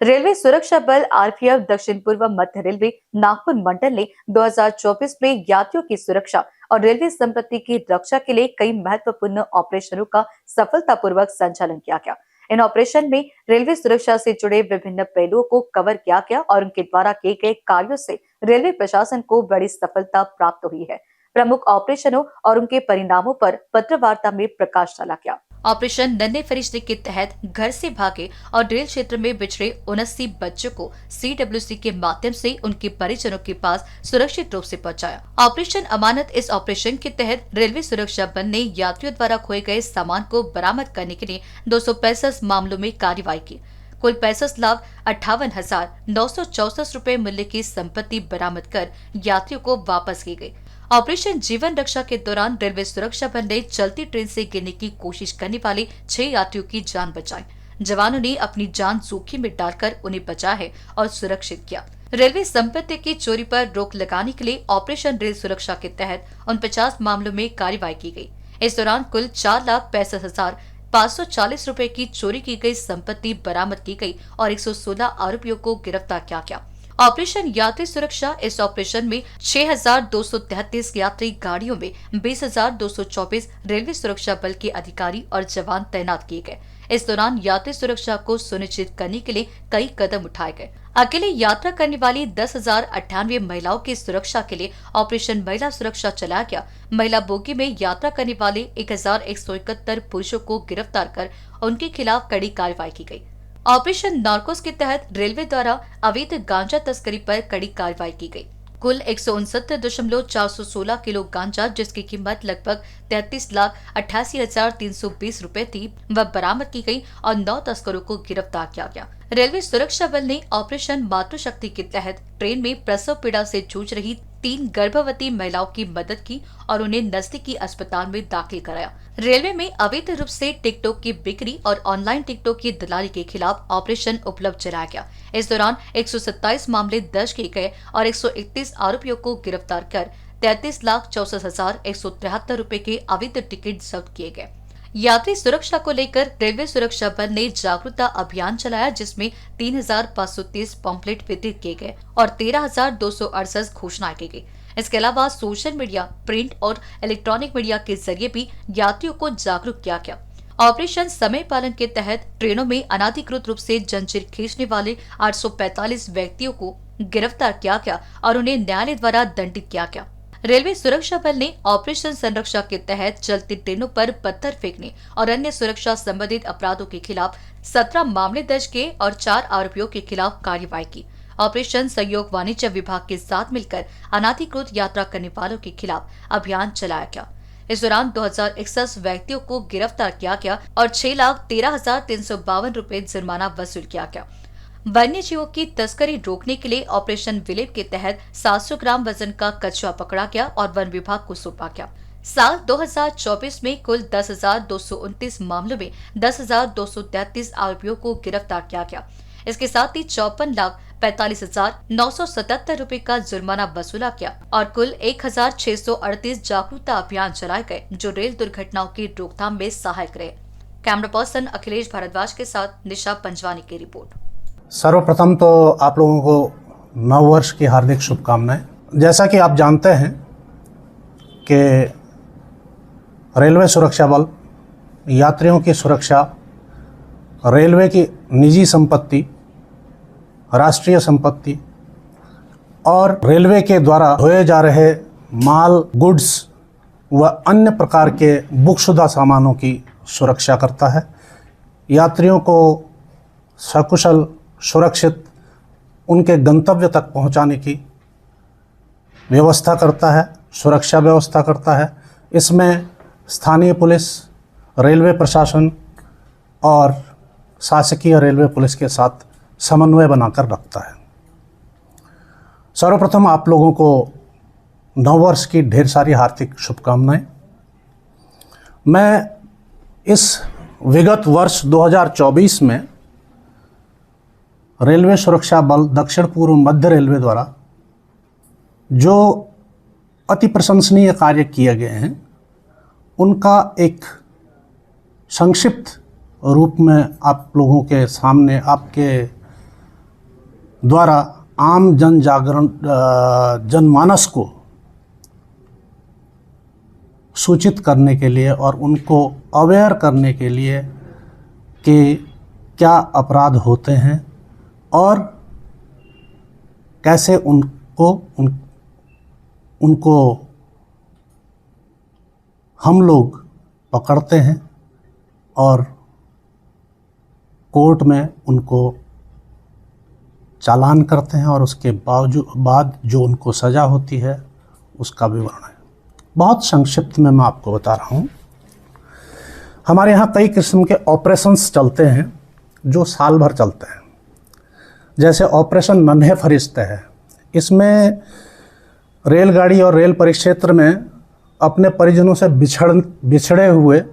Railway सुरक्षा बल RPF दक्षिण पूर्व मध्य रेलवे नागपुर मंडल ने 2024 में यात्रियों की सुरक्षा और रेलवे संपत्ति की रक्षा के लिए कई महत्वपूर्ण ऑपरेशनों का सफलतापूर्वक संचालन किया गया। इन ऑपरेशन में रेलवे सुरक्षा से जुड़े विभिन्न पहलुओं को कवर किया गया और उनके द्वारा किए गए कार्यों से रेलवे प्रशासन को बड़ी सफलता प्राप्त हुई है। प्रमुख ऑपरेशनों और उनके परिणामों पर पत्रवार्ता में प्रकाश डाला गया। ऑपरेशन नन्हे फरिश्ते के तहत घर से भागे और रेल क्षेत्र में बिछड़े 79 बच्चों को CWC के माध्यम से उनके परिजनों के पास सुरक्षित रूप से पहुंचाया। ऑपरेशन अमानत। इस ऑपरेशन के तहत रेलवे सुरक्षा बल ने यात्रियों द्वारा खोए गए सामान को बरामद करने के लिए 265 मामलों में कार्रवाई की। कुल 65,58,964 रुपए मूल्य की संपत्ति बरामद कर यात्रियों को वापस की गई। ऑपरेशन जीवन रक्षा के दौरान रेलवे सुरक्षा बल ने चलती ट्रेन से गिरने की कोशिश करने वाले 6 यात्रियों की जान बचाई। जवानों ने अपनी जान जोखिम में डालकर उन्हें बचाया है और सुरक्षित किया। रेलवे संपत्ति की चोरी पर रोक लगाने के लिए ऑपरेशन रेल सुरक्षा के तहत 49 मामलों में कार्रवाई की गई। इस दौरान कुल 4,65,540 रुपए की चोरी की गई संपत्ति बरामद की गई और 116 आरोपियों को गिरफ्तार किया गया। ऑपरेशन यात्री सुरक्षा। इस ऑपरेशन में 6,233 यात्री गाड़ियों में 20,224 रेलवे सुरक्षा बल के अधिकारी और जवान तैनात किए गए। इस दौरान यात्री सुरक्षा को सुनिश्चित करने के लिए कई कदम उठाए गए। अकेले यात्रा करने वाली 10,098 महिलाओं की सुरक्षा के लिए ऑपरेशन महिला सुरक्षा चलाया गया। महिला बोगी में यात्रा करने वाले 1,171 पुरुषों को गिरफ्तार कर उनके खिलाफ कड़ी कार्रवाई की गई। ऑपरेशन नार्कोस के तहत रेलवे द्वारा अवैध गांजा तस्करी पर कड़ी कार्रवाई की गई। कुल 169.416 किलो गांजा, जिसकी कीमत लगभग 33,88,320 रुपए थी, वह बरामद की गई और 9 तस्करों को गिरफ्तार किया गया। रेलवे सुरक्षा बल ने ऑपरेशन मातृशक्ति के तहत ट्रेन में प्रसव पीड़ा से जूझ रही 3 गर्भवती महिलाओं की मदद की और उन्हें नजदीकी अस्पताल में दाखिल कराया। रेलवे में अवैध रूप से टिकटों की बिक्री और ऑनलाइन टिकटों की दलाली के खिलाफ ऑपरेशन उपलब्ध चलाया गया। इस दौरान 127 मामले दर्ज किए गए और 131 आरोपियों को गिरफ्तार कर 33,64,173 रुपए के अवैध टिकट जब्त किए गए। यात्री सुरक्षा को लेकर रेलवे सुरक्षा बल ने जागरूकता अभियान चलाया, जिसमें 3,530 पॉम्पलेट वितरित किए गए और 13,268 घोषणाएं की गई। इसके अलावा सोशल मीडिया, प्रिंट और इलेक्ट्रॉनिक मीडिया के जरिए भी यात्रियों को जागरूक किया गया। ऑपरेशन समय पालन के तहत ट्रेनों में अनाधिकृत रूप से जंजीर खींचने वाले 845 व्यक्तियों को गिरफ्तार किया गया और उन्हें न्यायालय द्वारा दंडित किया गया। रेलवे सुरक्षा बल ने ऑपरेशन संरक्षा के तहत चलती ट्रेनों पर पत्थर फेंकने और अन्य सुरक्षा संबंधित अपराधों के खिलाफ 17 मामले दर्ज किए और 4 आरोपियों के खिलाफ कार्रवाई की। ऑपरेशन सहयोग वाणिज्य विभाग के साथ मिलकर अनाधिकृत यात्रा करने वालों के खिलाफ अभियान चलाया गया। इस दौरान 2061 व्यक्तियों को गिरफ्तार किया गया और 6,13,352 रुपए जुर्माना वसूल किया गया। वन्य जीवों की तस्करी रोकने के लिए ऑपरेशन विलेप के तहत 700 ग्राम वजन का कछुआ पकड़ा गया और वन विभाग को सौंपा गया। साल 2024 में कुल 10,229 मामलों में 10,233 आरोपियों को गिरफ्तार किया गया। इसके साथ ही 54,45,977 रुपए का जुर्माना वसूला गया और कुल 1,638 जागरूकता अभियान चलाए गए, जो रेल दुर्घटनाओं की रोकथाम में सहायक रहे। कैमरा पर्सन अखिलेश भारद्वाज के साथ निशा पंजवानी की रिपोर्ट। सर्वप्रथम तो आप लोगों को नव वर्ष की हार्दिक शुभकामनाएं। जैसा कि आप जानते हैं कि रेलवे सुरक्षा बल यात्रियों की सुरक्षा, रेलवे की निजी संपत्ति, राष्ट्रीय संपत्ति और रेलवे के द्वारा ढोए जा रहे माल, गुड्स व अन्य प्रकार के बुकशुदा सामानों की सुरक्षा करता है। यात्रियों को सकुशल, सुरक्षित उनके गंतव्य तक पहुंचाने की व्यवस्था करता है, सुरक्षा व्यवस्था करता है। इसमें स्थानीय पुलिस, रेलवे प्रशासन और शासकीय रेलवे पुलिस के साथ समन्वय बनाकर रखता है। सर्वप्रथम आप लोगों को नववर्ष की ढेर सारी हार्दिक शुभकामनाएं। मैं इस विगत वर्ष 2024 में रेलवे सुरक्षा बल दक्षिण पूर्व मध्य रेलवे द्वारा जो अति प्रशंसनीय कार्य किए गए हैं, उनका एक संक्षिप्त रूप में आप लोगों के सामने, आपके द्वारा आम जनमानस को सूचित करने के लिए और उनको अवेयर करने के लिए कि क्या अपराध होते हैं और कैसे उनको हम लोग पकड़ते हैं और कोर्ट में उनको चालान करते हैं और उसके बाद जो उनको सज़ा होती है उसका विवरण है। बहुत संक्षिप्त में मैं आपको बता रहा हूँ। हमारे यहाँ कई किस्म के ऑपरेशंस चलते हैं जो साल भर चलते हैं। जैसे ऑपरेशन नन्हे फरिश्ते है। इसमें रेलगाड़ी और रेल परिक्षेत्र में अपने परिजनों से बिछड़े हुए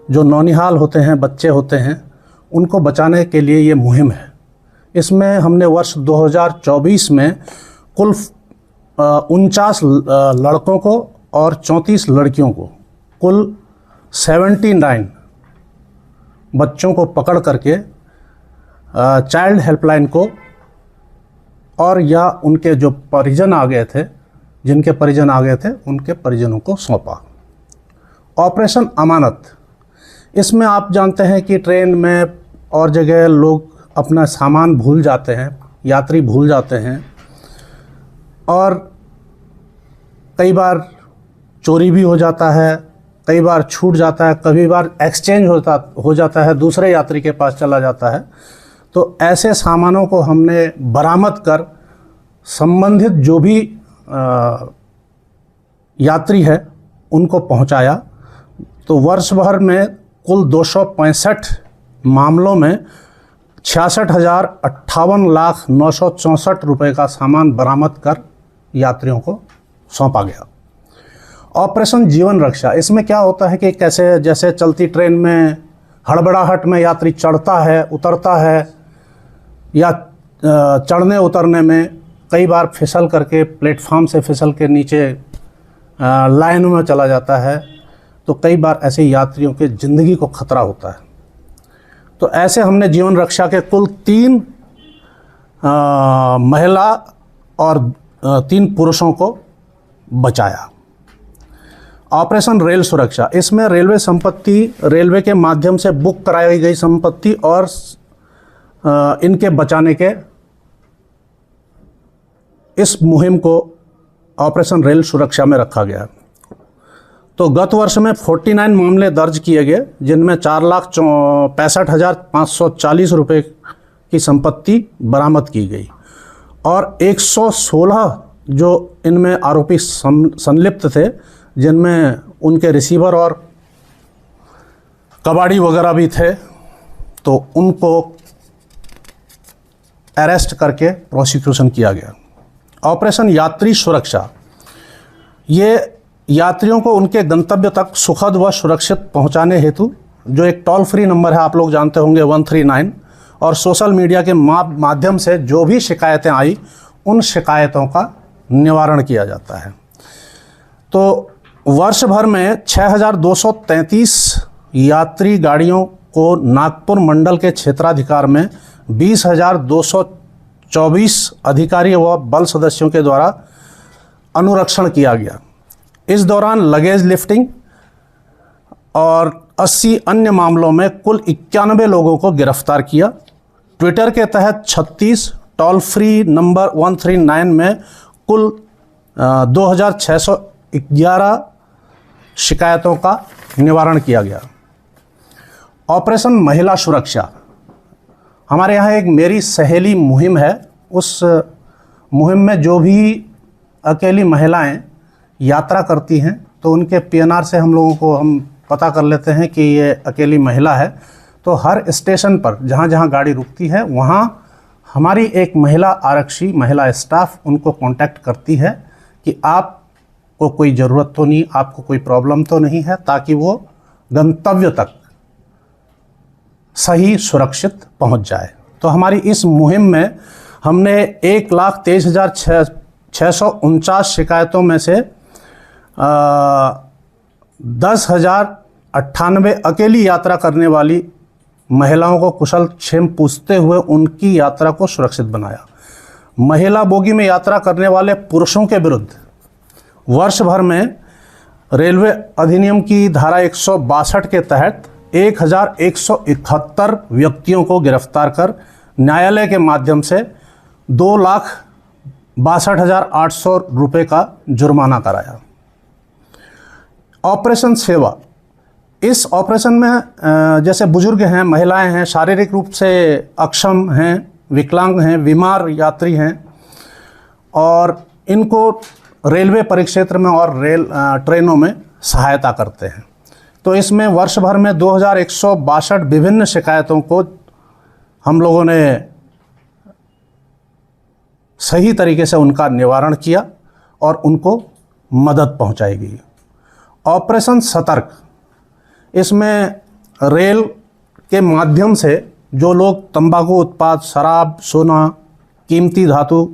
जो नौनिहाल होते हैं, बच्चे होते हैं, उनको बचाने के लिए ये मुहिम है। इसमें हमने वर्ष 2024 में कुल 49 लड़कों को और 34 लड़कियों को, कुल 79 बच्चों को पकड़ करके चाइल्ड हेल्पलाइन को और या उनके जो परिजन आ गए थे, जिनके परिजन आ गए थे, उनके परिजनों को सौंपा। ऑपरेशन अमानत, इसमें आप जानते हैं कि ट्रेन में और जगह लोग अपना सामान भूल जाते हैं, यात्री भूल जाते हैं और कई बार चोरी भी हो जाता है, कई बार छूट जाता है, कभी बार एक्सचेंज हो जाता है, दूसरे यात्री के पास चला जाता है। तो ऐसे सामानों को हमने बरामद कर संबंधित जो भी यात्री है उनको पहुंचाया। तो वर्ष भर में कुल 265 मामलों में 66,58,964 रुपये का सामान बरामद कर यात्रियों को सौंपा गया। ऑपरेशन जीवन रक्षा, इसमें क्या होता है कि कैसे जैसे चलती ट्रेन में हड़बड़ाहट में यात्री चढ़ता है, उतरता है या चढ़ने उतरने में कई बार फिसल करके प्लेटफार्म से फिसल के नीचे लाइन में चला जाता है, तो कई बार ऐसे यात्रियों के ज़िंदगी को खतरा होता है। तो ऐसे हमने जीवन रक्षा के कुल 3 महिला और 3 पुरुषों को बचाया। ऑपरेशन रेल सुरक्षा, इसमें रेलवे संपत्ति, रेलवे के माध्यम से बुक कराई गई संपत्ति और इनके बचाने के इस मुहिम को ऑपरेशन रेल सुरक्षा में रखा गया। तो गत वर्ष में 49 मामले दर्ज किए गए, जिनमें 4,65,540 रुपये की संपत्ति बरामद की गई और 116 जो इनमें आरोपी संलिप्त थे, जिनमें उनके रिसीवर और कबाड़ी वगैरह भी थे, तो उनको अरेस्ट करके प्रोसिक्यूशन किया गया। ऑपरेशन यात्री सुरक्षा, ये यात्रियों को उनके गंतव्य तक सुखद व सुरक्षित पहुंचाने हेतु जो एक टोल फ्री नंबर है, आप लोग जानते होंगे 139, और सोशल मीडिया के माध्यम से जो भी शिकायतें आई उन शिकायतों का निवारण किया जाता है। तो वर्ष भर में 6,233 यात्री गाड़ियों को नागपुर मंडल के क्षेत्राधिकार में 20,224 अधिकारी व बल सदस्यों के द्वारा अनुरक्षण किया गया। इस दौरान लगेज लिफ्टिंग और 80 अन्य मामलों में कुल 91 लोगों को गिरफ्तार किया। ट्विटर के तहत 36, टोल फ्री नंबर 139 में कुल 2,611 शिकायतों का निवारण किया गया। ऑपरेशन महिला सुरक्षा, हमारे यहाँ एक मेरी सहेली मुहिम है। उस मुहिम में जो भी अकेली महिलाएं यात्रा करती हैं, तो उनके पीएनआर से हम पता कर लेते हैं कि ये अकेली महिला है। तो हर स्टेशन पर जहाँ जहाँ गाड़ी रुकती है, वहाँ हमारी एक महिला आरक्षी, महिला स्टाफ उनको कांटेक्ट करती है कि आपको कोई ज़रूरत तो नहीं, आपको कोई प्रॉब्लम तो नहीं है, ताकि वो गंतव्य तक सही सुरक्षित पहुंच जाए। तो हमारी इस मुहिम में हमने 1,23,649 शिकायतों में से 10,098 अकेली यात्रा करने वाली महिलाओं को कुशल क्षेम पूछते हुए उनकी यात्रा को सुरक्षित बनाया। महिला बोगी में यात्रा करने वाले पुरुषों के विरुद्ध वर्ष भर में रेलवे अधिनियम की धारा 162 के तहत 1171 व्यक्तियों को गिरफ्तार कर न्यायालय के माध्यम से 2,62,800 रुपये का जुर्माना कराया। ऑपरेशन सेवा, इस ऑपरेशन में जैसे बुजुर्ग हैं, महिलाएं हैं, शारीरिक रूप से अक्षम हैं, विकलांग हैं, बीमार यात्री हैं और इनको रेलवे परिक्षेत्र में और ट्रेनों में सहायता करते हैं। तो इसमें वर्ष भर में 2162 विभिन्न शिकायतों को हम लोगों ने सही तरीके से उनका निवारण किया और उनको मदद पहुंचाई गई। ऑपरेशन सतर्क, इसमें रेल के माध्यम से जो लोग तंबाकू उत्पाद, शराब, सोना, कीमती धातु,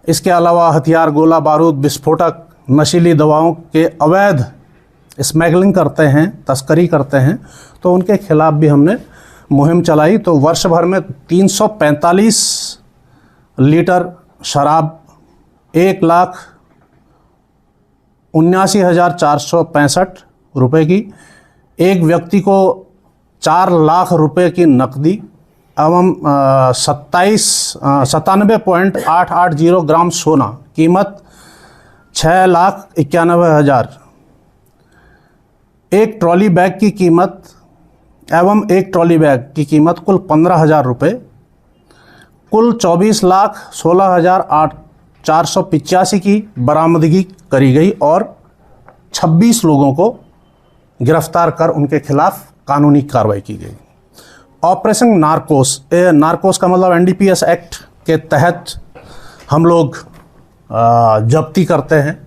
इसके अलावा हथियार, गोला बारूद, विस्फोटक, नशीली दवाओं के अवैध स्मगलिंग करते हैं, तस्करी करते हैं, तो उनके खिलाफ भी हमने मुहिम चलाई। तो वर्ष भर में 345 लीटर शराब, 1,79,465 रुपये की, एक व्यक्ति को 4 लाख रुपए की नकदी एवं 97.880 ग्राम सोना, कीमत 6,91,000, एक ट्रॉली बैग की कीमत एवं एक ट्रॉली बैग की कीमत कुल 15,000 रुपये, कुल 24,16,485 की बरामदगी करी गई और 26 लोगों को गिरफ्तार कर उनके खिलाफ कानूनी कार्रवाई की गई। ऑपरेशन नारकोस, नारकोस का मतलब NDPS एक्ट के तहत हम लोग जब्ती करते हैं,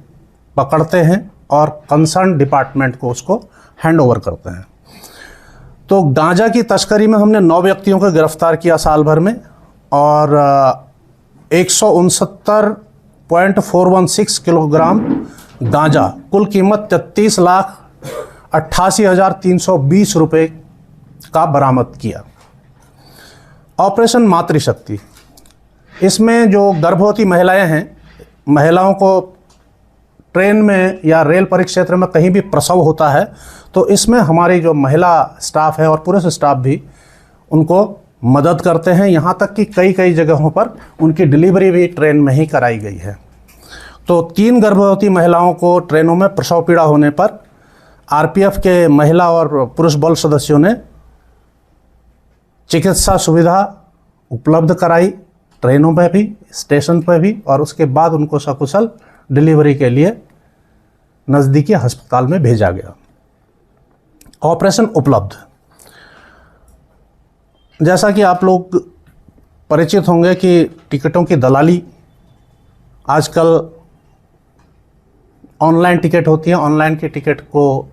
पकड़ते हैं और कंसर्न डिपार्टमेंट को उसको हैंड ओवर करते हैं। तो गांजा की तस्करी में हमने 9 व्यक्तियों को गिरफ्तार किया साल भर में और 169.416 किलोग्राम गांजा, कुल कीमत 33,88,320 रुपये का बरामद किया। ऑपरेशन मातृशक्ति, इसमें जो गर्भवती महिलाएं हैं, महिलाओं को ट्रेन में या रेल परिक्षेत्र में कहीं भी प्रसव होता है तो इसमें हमारी जो महिला स्टाफ है और पुरुष स्टाफ भी उनको मदद करते हैं। यहाँ तक कि कई जगहों पर उनकी डिलीवरी भी ट्रेन में ही कराई गई है। तो 3 गर्भवती महिलाओं को ट्रेनों में प्रसव पीड़ा होने पर RPF के महिला और पुरुष बल सदस्यों ने चिकित्सा सुविधा उपलब्ध कराई, ट्रेनों पर भी, स्टेशन पर भी, और उसके बाद उनको सकुशल डिलीवरी के लिए नज़दीकी अस्पताल में भेजा गया। ऑपरेशन उपलब्ध, जैसा कि आप लोग परिचित होंगे कि टिकटों की दलाली आजकल ऑनलाइन टिकट होती है। ऑनलाइन की टिकट को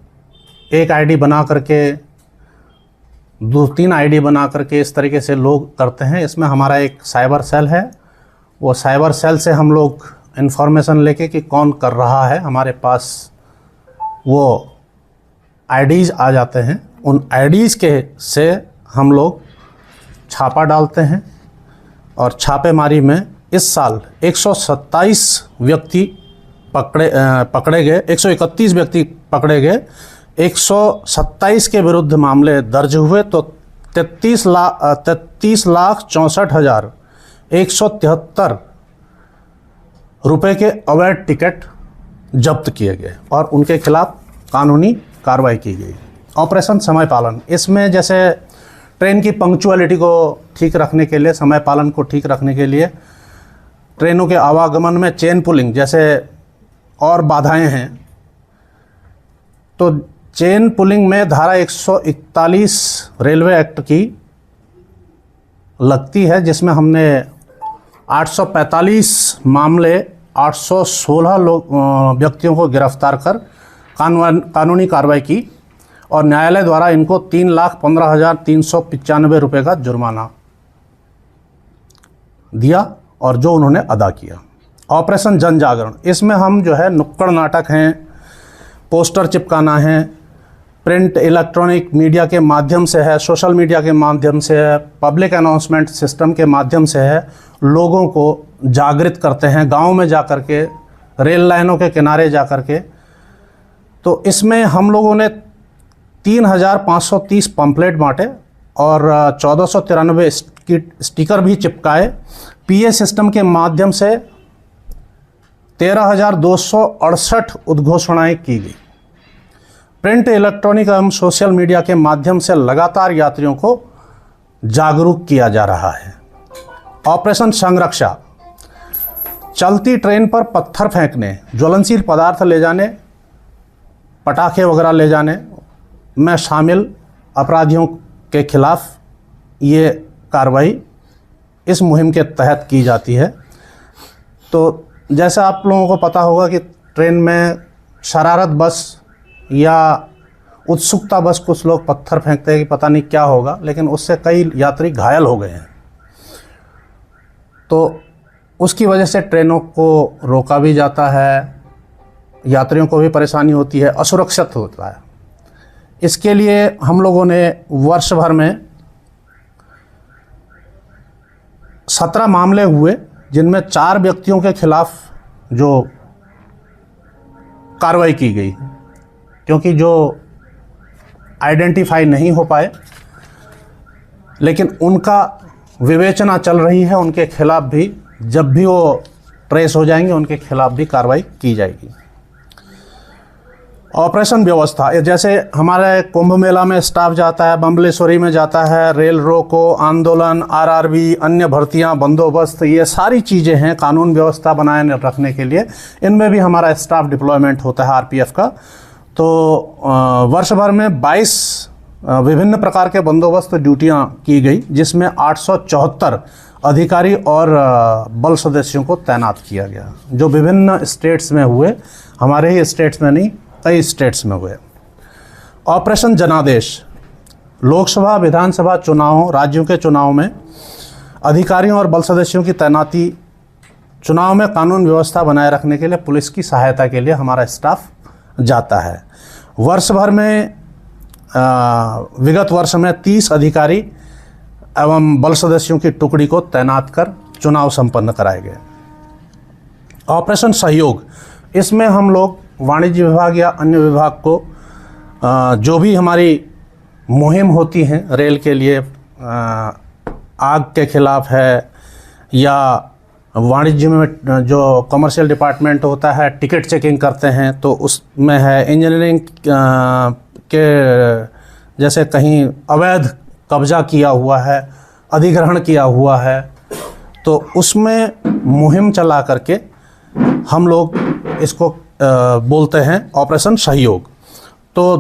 एक आईडी बना करके, 2-3 आईडी बना करके इस तरीके से लोग करते हैं। इसमें हमारा एक साइबर सेल है, वो साइबर सेल से हम लोग इन्फॉर्मेशन लेके कि कौन कर रहा है, हमारे पास वो आईडीज़ आ जाते हैं। उन आईडीज़ के से हम लोग छापा डालते हैं और छापेमारी में इस साल 127 व्यक्ति पकड़े गए, 131 व्यक्ति पकड़े गए, 127 के विरुद्ध मामले दर्ज हुए। तो 33,64,173 रुपए के अवैध टिकट जब्त किए गए और उनके खिलाफ कानूनी कार्रवाई की गई। ऑपरेशन समय पालन, इसमें जैसे ट्रेन की पंक्चुअलिटी को ठीक रखने के लिए, समय पालन को ठीक रखने के लिए ट्रेनों के आवागमन में चेन पुलिंग जैसे और बाधाएं हैं, तो चेन पुलिंग में धारा 141 रेलवे एक्ट की लगती है, जिसमें हमने 845 मामले, 816 व्यक्तियों को गिरफ्तार कर कानूनी कार्रवाई की और न्यायालय द्वारा इनको 3,15,395 रुपये का जुर्माना दिया और जो उन्होंने अदा किया। ऑपरेशन जन जागरण, इसमें हम जो है नुक्कड़ नाटक हैं, पोस्टर चिपकाना है, प्रिंट इलेक्ट्रॉनिक मीडिया के माध्यम से है, सोशल मीडिया के माध्यम से है, पब्लिक अनाउंसमेंट सिस्टम के माध्यम से है लोगों को जागृत करते हैं, गांव में जा कर के, रेल लाइनों के किनारे जा कर के। तो इसमें हम लोगों ने 3,530 पंपलेट बांटे और 1493 स्टिकर भी चिपकाए। पीए सिस्टम के माध्यम से 13,268 उद्घोषणाएं की गई। प्रिंट, इलेक्ट्रॉनिक एवं सोशल मीडिया के माध्यम से लगातार यात्रियों को जागरूक किया जा रहा है। ऑपरेशन संरक्षा, चलती ट्रेन पर पत्थर फेंकने, ज्वलनशील पदार्थ ले जाने, पटाखे वगैरह ले जाने में शामिल अपराधियों के खिलाफ ये कार्रवाई इस मुहिम के तहत की जाती है। तो जैसा आप लोगों को पता होगा कि ट्रेन में शरारत बस या उत्सुकता बस कुछ लोग पत्थर फेंकते हैं कि पता नहीं क्या होगा, लेकिन उससे कई यात्री घायल हो गए हैं। तो उसकी वजह से ट्रेनों को रोका भी जाता है, यात्रियों को भी परेशानी होती है, असुरक्षित होता है। इसके लिए हम लोगों ने वर्ष भर में 17 मामले हुए, जिनमें 4 व्यक्तियों के खिलाफ जो कार्रवाई की गई, क्योंकि जो आइडेंटिफाई नहीं हो पाए, लेकिन उनका विवेचना चल रही है। उनके खिलाफ भी जब भी वो ट्रेस हो जाएंगे, उनके खिलाफ भी कार्रवाई की जाएगी। ऑपरेशन व्यवस्था, जैसे हमारे कुंभ मेला में स्टाफ जाता है, बम्बलेश्वरी में जाता है, रेल रोको, आंदोलन, आरआरबी, अन्य भर्तियां, बंदोबस्त, ये सारी चीज़ें हैं कानून व्यवस्था बनाए रखने के लिए। इनमें भी हमारा स्टाफ डिप्लॉयमेंट होता है आरपीएफ का। तो वर्ष भर में 22 विभिन्न प्रकार के बंदोबस्त ड्यूटियां की गई, जिसमें 874 अधिकारी और बल सदस्यों को तैनात किया गया, जो विभिन्न स्टेट्स में हुए, हमारे ही स्टेट्स में नहीं, कई स्टेट्स में हुए। ऑपरेशन जनादेश, लोकसभा, विधानसभा चुनावों, राज्यों के चुनाव में अधिकारियों और बल सदस्यों की तैनाती, चुनाव में कानून व्यवस्था बनाए रखने के लिए पुलिस की सहायता के लिए हमारा स्टाफ जाता है। वर्ष भर में विगत वर्ष में 30 अधिकारी एवं बल सदस्यों की टुकड़ी को तैनात कर चुनाव संपन्न कराए गए। ऑपरेशन सहयोग, इसमें हम लोग वाणिज्य विभाग या अन्य विभाग को जो भी हमारी मुहिम होती हैं रेल के लिए, आग के खिलाफ है, या वाणिज्य में जो कमर्शियल डिपार्टमेंट होता है, टिकट चेकिंग करते हैं, तो उसमें है इंजीनियरिंग के, जैसे कहीं अवैध कब्जा किया हुआ है, अधिग्रहण किया हुआ है, तो उसमें मुहिम चला करके हम लोग इसको बोलते हैं ऑपरेशन सहयोग। तो